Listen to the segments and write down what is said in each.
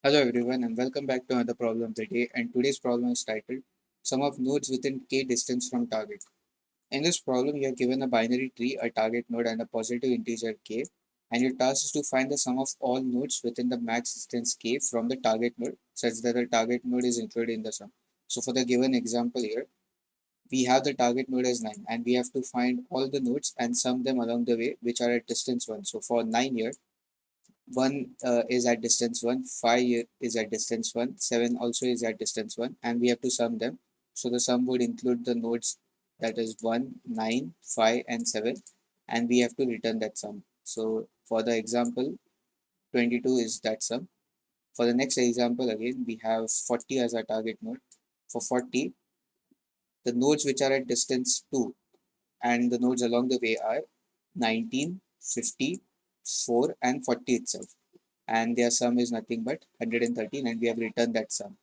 Hello everyone and welcome back to another problem of the day, and today's problem is titled Sum of nodes within k distance from target. In this problem you are given a binary tree, a target node and a positive integer k, and your task is to find the sum of all nodes within the max distance k from the target node such that the target node is included in the sum. So for the given example here, we have the target node as 9 and we have to find all the nodes and sum them along the way which are at distance 1. So for 9 here, 1 is at distance 1, 5 is at distance 1, 7 also is at distance 1, and we have to sum them. So the sum would include the nodes, that is 1, 9, 5, and 7, and we have to return that sum. So for the example, 22 is that sum. For the next example, again, we have 40 as our target node. For 40, the nodes which are at distance 2 and the nodes along the way are 19, 50, 4, and 40 itself, and their sum is nothing but 113, and we have returned that sum.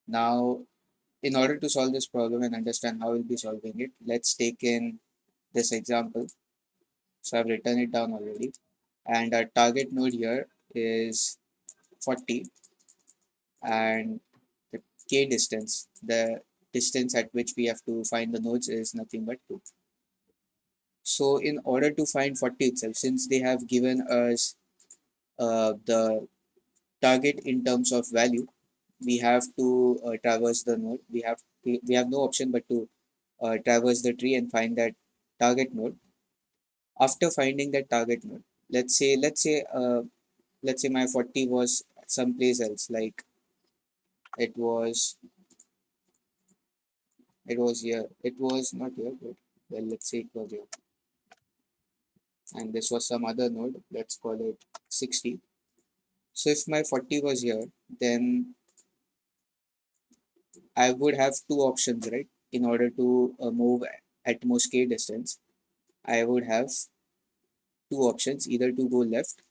Now, in order to solve this problem and understand how we'll be solving it, let's take in this example. So I've written it down already, and our target node here is 40, and the k distance, the distance at which we have to find the nodes, is nothing but 2. So in order to find 40 itself, since they have given us the target in terms of value, we have to traverse the node. We have no option but to traverse the tree and find that target node. After finding that target node, let's say my 40 was someplace else, like it was it was here. It was not here, but well, let's say it was here, and this was some other node. Let's call it 60. So if my 40 was here, then I would have two options, right? In order to move at most k distance, I would have two options, either to go left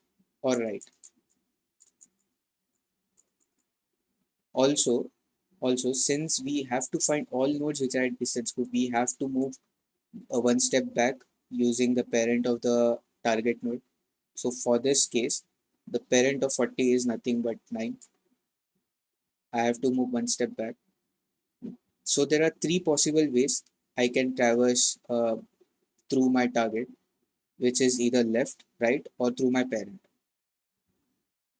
or right. Also, since we have to find all nodes which are at distance group, we have to move one step back using the parent of the target node. So for this case, the parent of 40 is nothing but 9. I have to move one step back. So there are three possible ways I can traverse through my target, which is either left, right, or through my parent.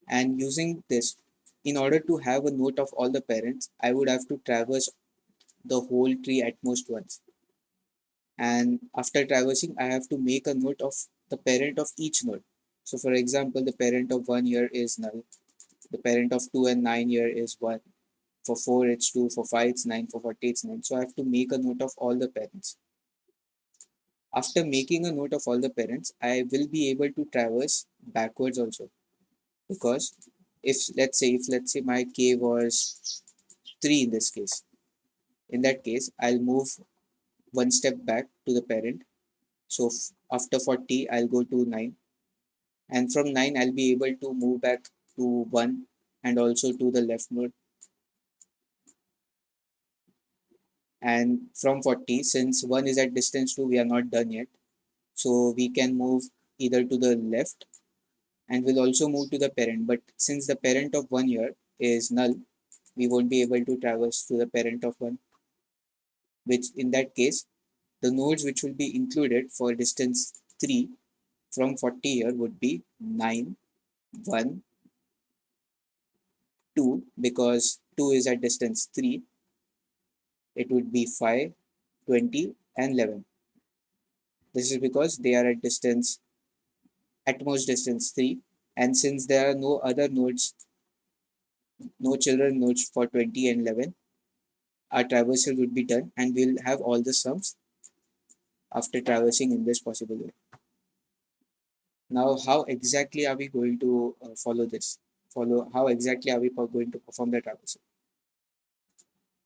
And using this, in order to have a note of all the parents, I would have to traverse the whole tree at most once. And after traversing, I have to make a note of the parent of each node. So for example, the parent of 1 here is null. The parent of 2 and 9 here is 1. For 4 it's 2, for 5 it's 9, for 40 it's 9. So I have to make a note of all the parents. After making a note of all the parents, I will be able to traverse backwards also, because if let's say my k was 3 in this case, in that case I'll move one step back to the parent. So after 40 I'll go to 9, and from 9 I'll be able to move back to 1 and also to the left node. And from 40, since 1 is at distance 2, we are not done yet, so we can move either to the left, and we'll also move to the parent. But since the parent of 1 here is null, we won't be able to traverse to the parent of 1, which in that case, the nodes which will be included for distance 3 from 40 here would be 9, 1, 2, because 2 is at distance 3, it would be 5, 20, and 11. This is because they are at most distance 3, and since there are no other nodes, no children nodes for 20 and 11, our traversal would be done and we'll have all the sums after traversing in this possible way. Now, how exactly are we going to follow this? How exactly are we going to perform the traversal?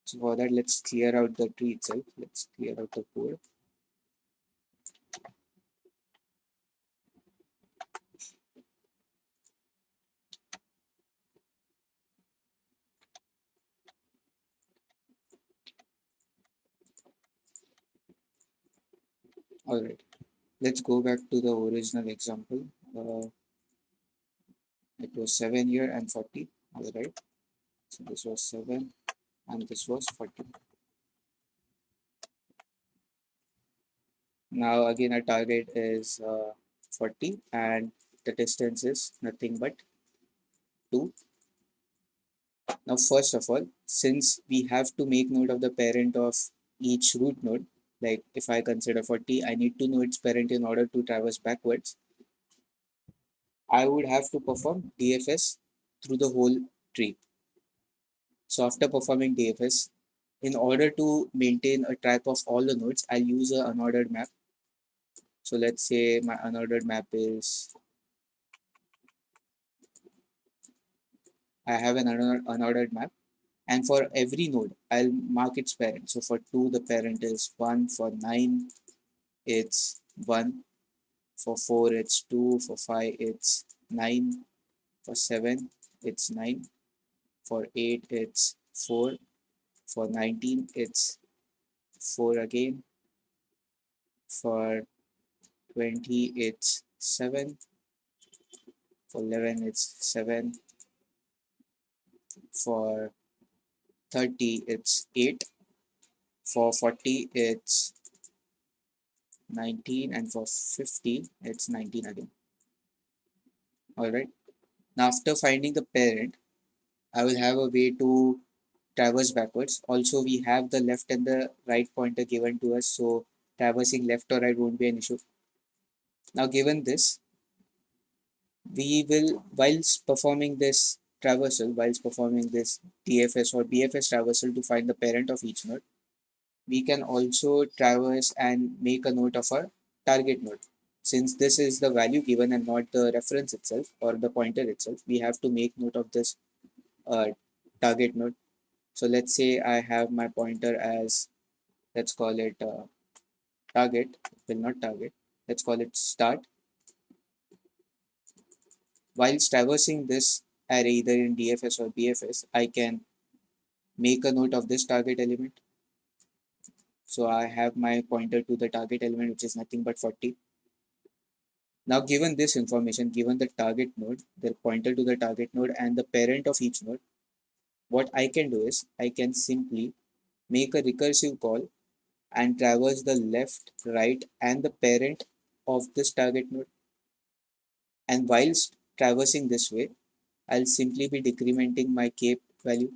So for that, let's clear out the tree itself. Let's clear out the code. All right, let's go back to the original example. It was 7 here and 40. Alright, so this was 7 and this was 40. Now again our target is 40 and the distance is nothing but 2. Now first of all, since we have to make note of the parent of each root node, like if I consider 40, I need to know its parent in order to traverse backwards. I would have to perform DFS through the whole tree. So after performing DFS, in order to maintain a track of all the nodes, I'll use an unordered map. So let's say my unordered map is, I have an unordered map, and for every node, I'll mark its parent. So for 2, the parent is 1, for 9, it's 1, for 4, it's 2, for 5, it's 9, for 7, it's 9, for 8, it's 4, for 19, it's 4 again, for 20, it's 7, for 11, it's 7, for 30, it's 8, for 40, it's 19, and for 50, it's 19 again. Alright. Now, after finding the parent, I will have a way to traverse backwards. Also, we have the left and the right pointer given to us, so traversing left or right won't be an issue. Now, given this, we will, whilst performing this traversal, whilst performing this DFS or BFS traversal to find the parent of each node, we can also traverse and make a note of our target node. Since this is the value given and not the reference itself or the pointer itself, we have to make note of this uh, target node. So let's say I have my pointer as, let's call it target, will not target, let's call it start. Whilst traversing this array either in DFS or BFS, I can make a note of this target element. So I have my pointer to the target element, which is nothing but 40. Now, given this information, given the target node, the pointer to the target node, and the parent of each node, what I can do is I can simply make a recursive call and traverse the left, right, and the parent of this target node. And whilst traversing this way, I'll simply be decrementing my k value.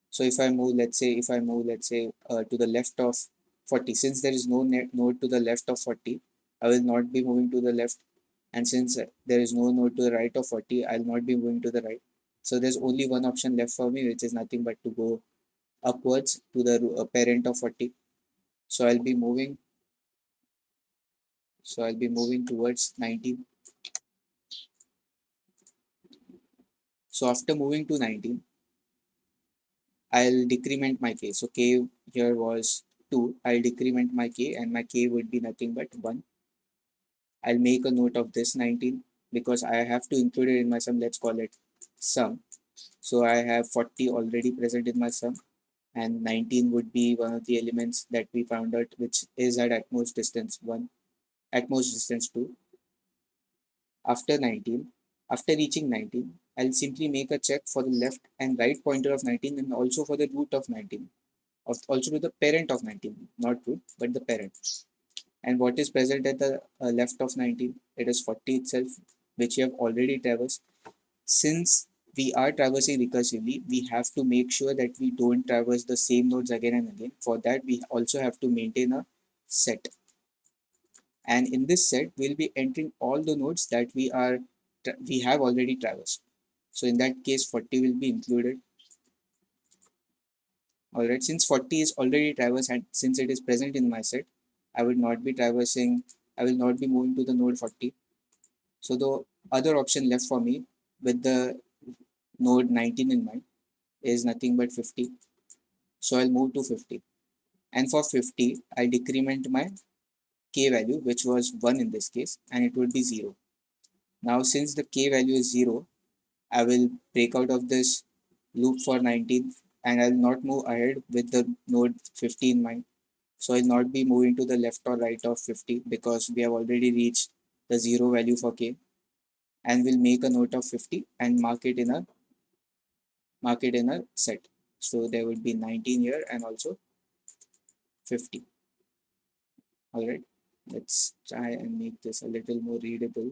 So if I move, let's say, to the left of 40, since there is no node to the left of 40, I will not be moving to the left. And since there is no node to the right of 40, I'll not be moving to the right. So there's only one option left for me, which is nothing but to go upwards to the parent of 40. So I'll be moving. So I'll be moving towards 19. So after moving to 19, I'll decrement my k. So k here was 2. I'll decrement my k and my k would be nothing but 1. I'll make a note of this 19 because I have to include it in my sum. Let's call it sum. So I have 40 already present in my sum, and 19 would be one of the elements that we found out, which is at most distance 1, at most distance 2. After 19, after reaching 19, I'll simply make a check for the left and right pointer of 19 and also for the root of 19, also to the parent of 19, not root, but the parent. And what is present at the left of 19? It is 40 itself, which we have already traversed. Since we are traversing recursively, we have to make sure that we don't traverse the same nodes again and again. For that, we also have to maintain a set. And in this set, we'll be entering all the nodes that we have already traversed. So in that case, 40 will be included. Alright, since 40 is already traversed and since it is present in my set, I will not be moving to the node 40. So the other option left for me with the node 19 in mind is nothing but 50. So I'll move to 50. And for 50, I'll decrement my k value, which was 1 in this case, and it would be 0. Now, since the k value is 0, I will break out of this loop for 19 and I'll not move ahead with the node 50 in mind. So I'll not be moving to the left or right of 50 because we have already reached the 0 value for k, and we'll make a note of 50 and mark it in a mark it in a set. So there would be 19 here and also 50. All right, let's try and make this a little more readable.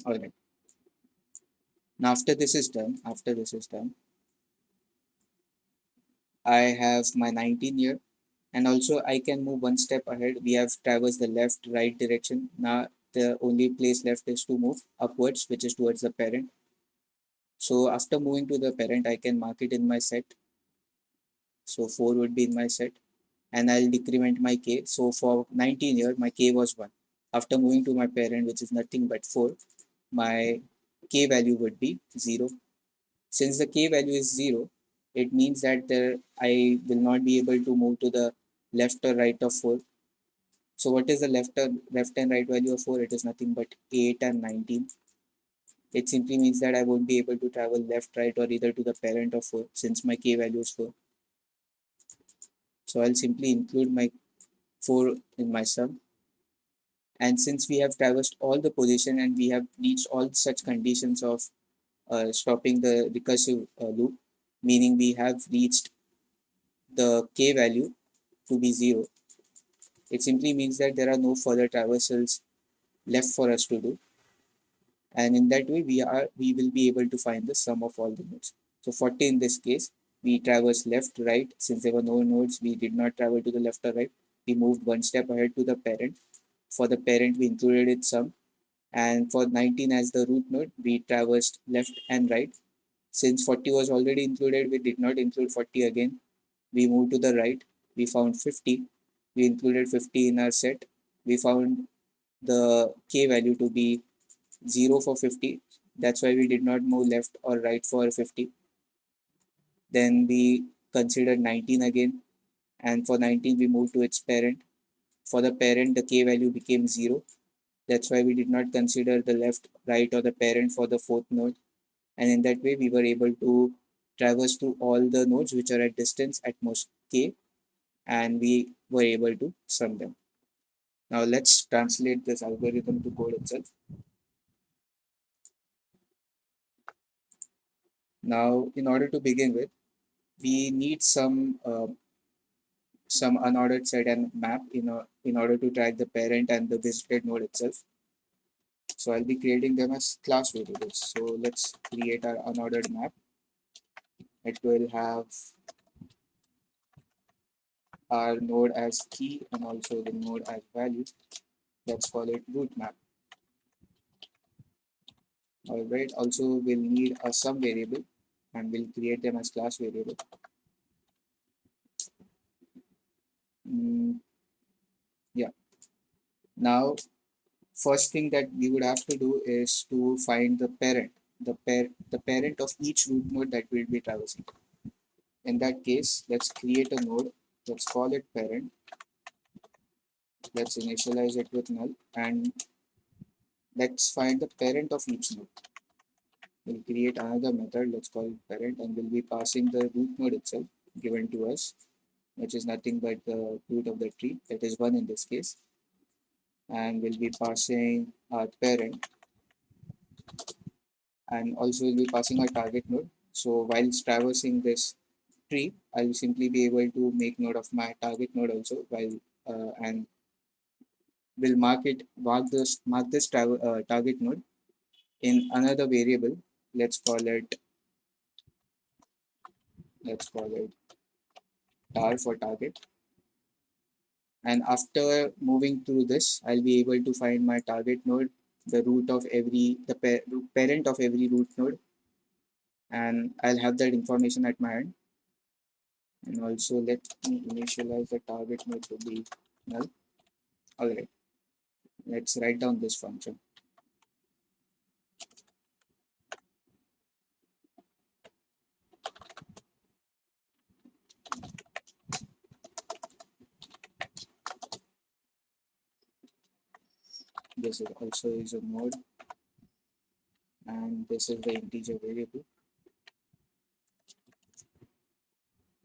All right. Now after this is done, I have my 19 here, and also I can move one step ahead. We have traversed the left, right direction. Now the only place left is to move upwards, which is towards the parent. So after moving to the parent, I can mark it in my set. So 4 would be in my set, and I'll decrement my k. So for 19 here, my k was 1. After moving to my parent, which is nothing but 4, my k value would be 0. Since the k value is 0, it means that I will not be able to move to the left or right of 4. So what is the left and right value of 4? It is nothing but 8 and 19. It simply means that I won't be able to travel left, right, or either to the parent of 4 since my k value is 4. So I'll simply include my 4 in my sum. And since we have traversed all the position and we have reached all such conditions of stopping the recursive loop, meaning we have reached the k value to be 0, it simply means that there are no further traversals left for us to do. And in that way, we will be able to find the sum of all the nodes. So 40 in this case, we traversed left, right. Since there were no nodes, we did not travel to the left or right. We moved one step ahead to the parent. For the parent, we included its sum. And for 19 as the root node, we traversed left and right. Since 40 was already included, we did not include 40 again. We moved to the right. We found 50. We included 50 in our set. We found the k value to be 0 for 50. That's why we did not move left or right for 50. Then we considered 19 again. And for 19, we moved to its parent. For the parent, the k value became 0. That's why we did not consider the left, right, or the parent for the fourth node. And in that way, we were able to traverse through all the nodes which are at distance at most k, and we were able to sum them. Now let's translate this algorithm to code itself. Now, in order to begin with, we need some unordered set and map in order to track the parent and the visited node itself. So I'll be creating them as class variables. So let's create our unordered map. It will have our node as key and also the node as value. Let's call it root map. All right. Also, we'll need a sum variable, and we'll create them as class variable. Yeah. Now, first thing that we would have to do is to find the parent, the parent of each root node that we'll be traversing. In that case, let's create a node. Let's call it parent. Let's initialize it with null, and let's find the parent of each node. We'll create another method. Let's call it parent, and we'll be passing the root node itself given to us, which is nothing but the root of the tree, that is 1 in this case. And we'll be passing our parent, and also we'll be passing our target node. So whilst traversing this tree, I'll simply be able to make note of my target node also, and will mark this target node in another variable. Let's call it tar for target. And after moving through this, I'll be able to find my target node, the root of parent of every root node, and I'll have that information at my end. And also let me initialize the target node to be null. All right, let's write down this function. This is also is a node, and this is the integer variable.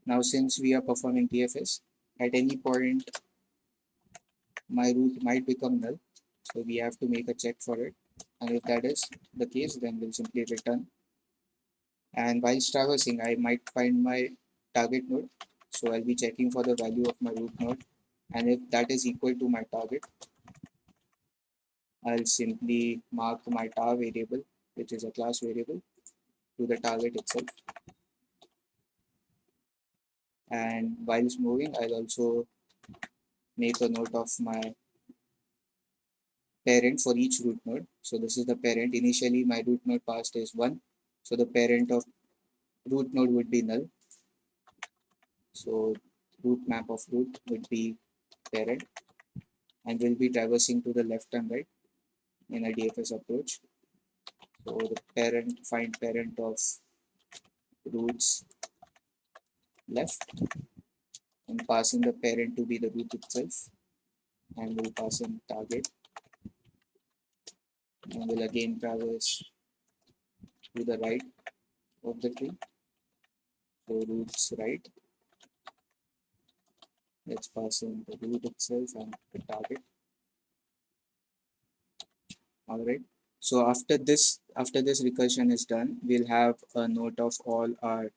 Now, since we are performing TFS, at any point my route might become null. So we have to make a check for it. And if that is the case, then we'll simply return. And while traversing, I might find my target node. So I'll be checking for the value of my root node. And if that is equal to my target, I'll simply mark my tar variable, which is a class variable, to the target itself. And whilst moving, I'll also make a note of my parent for each root node. So this is the parent. Initially, my root node passed is 1. So the parent of root node would be null. So root map of root would be parent, and we'll be traversing to the left and right in a DFS approach. So the parent, find parent of roots left, and passing the parent to be the root itself, and we'll pass in target, and we'll again traverse to the right of the tree. So roots right, let's pass in the root itself and the target. All right. So after this recursion is done, we'll have a note of all our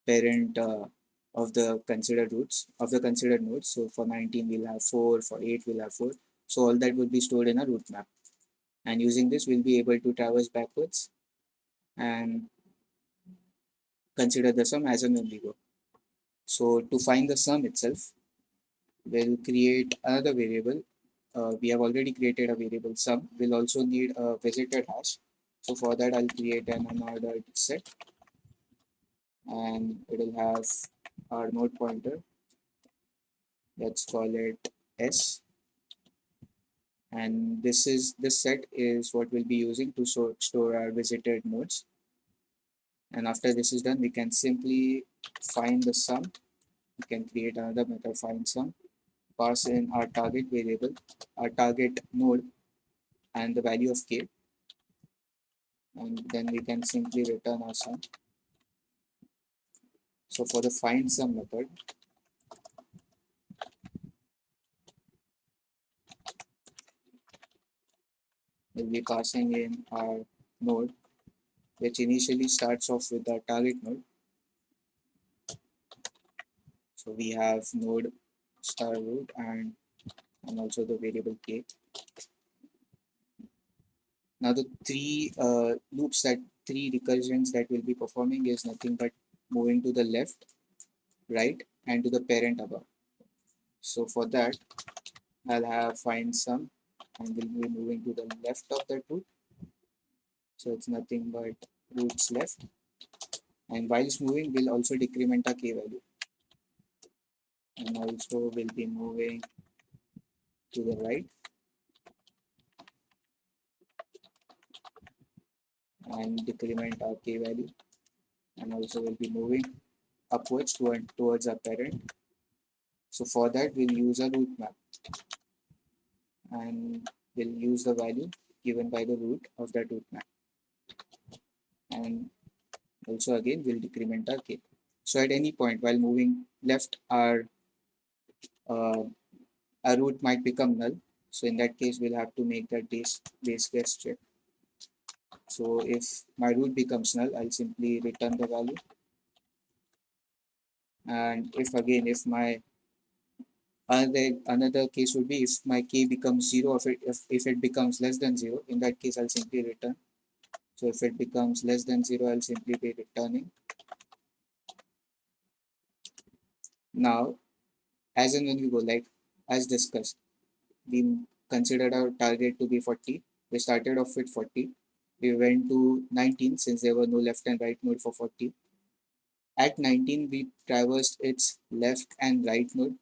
parent of the considered roots of the considered nodes. So for 19 we'll have 4, for 8 we'll have 4. So all that will be stored in a root map. And using this, we'll be able to traverse backwards and consider the sum as and when we go. So to find the sum itself, we'll create another variable. We have already created a variable sum. We'll also need a visited hash. So for that, I'll create an unordered set, and it will have our node pointer. Let's call it S. And this set is what we'll be using to store our visited nodes. And after this is done, we can simply find the sum. We can create another method, find sum, pass in our target variable, our target node, and the value of k, and then we can simply return our sum. So for the find sum method, we'll be passing in our node, which initially starts off with our target node. So we have node star root and also the variable k. Now the three recursions that we'll be performing is nothing but moving to the left, right, and to the parent above. So for that, I'll have find sum, and we'll be moving to the left of that root. So it's nothing but roots left. And whilst moving, we'll also decrement our k value. And also we'll be moving to the right and decrement our k value. And also we'll be moving upwards towards our parent. So for that, we'll use a root map, and we'll use the value given by the root of that root map. And also again, we'll decrement our k. So at any point while moving left, uh, our root might become null. So in that case, we'll have to make that base case check. So if my root becomes null, I'll simply return the value. And if my another case would be if my k becomes 0, if it becomes less than 0, in that case I'll simply return. So if it becomes less than 0, I'll simply be returning. Now, as and when we go, like as discussed, we considered our target to be 40. We started off with 40. We went to 19 since there were no left and right node for 40. At 19, we traversed its left and right node.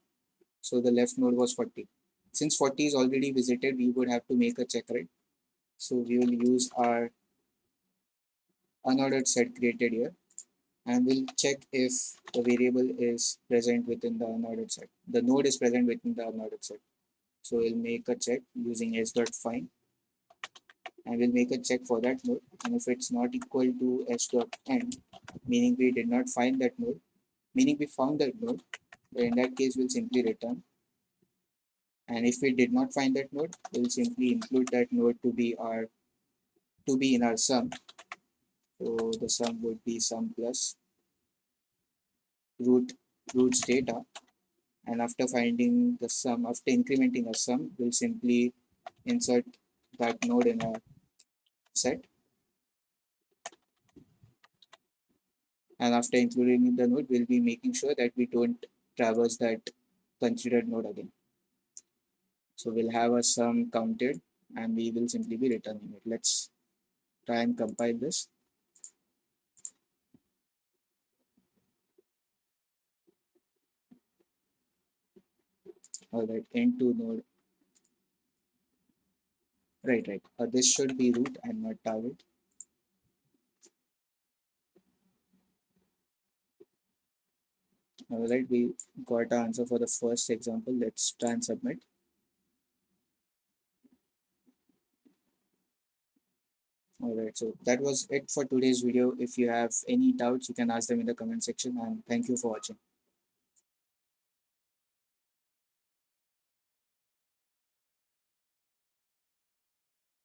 So the left node was 40. Since 40 is already visited, we would have to make a check, right? So we will use our unordered set created here, and we'll check if the variable is present within the unordered set. The node is present within the unordered set. So we'll make a check using s.find, and we'll make a check for that node. And if it's not equal to s.end, meaning we did not find that node, meaning we found that node. So in that case, we'll simply return. And if we did not find that node, we'll simply include that node to be in our sum. So the sum would be sum plus root roots data. And after finding the sum, after incrementing a sum, we'll simply insert that node in our set. And after including the node, we'll be making sure that we don't traverse that considered node again. So we'll have a sum counted and we will simply be returning it. Let's try and compile this. All right, end to node. Right. This should be root and not target. All right, we got our answer for the first example. Let's try and submit. All right, so that was it for today's video. If you have any doubts, you can ask them in the comment section, and thank you for watching.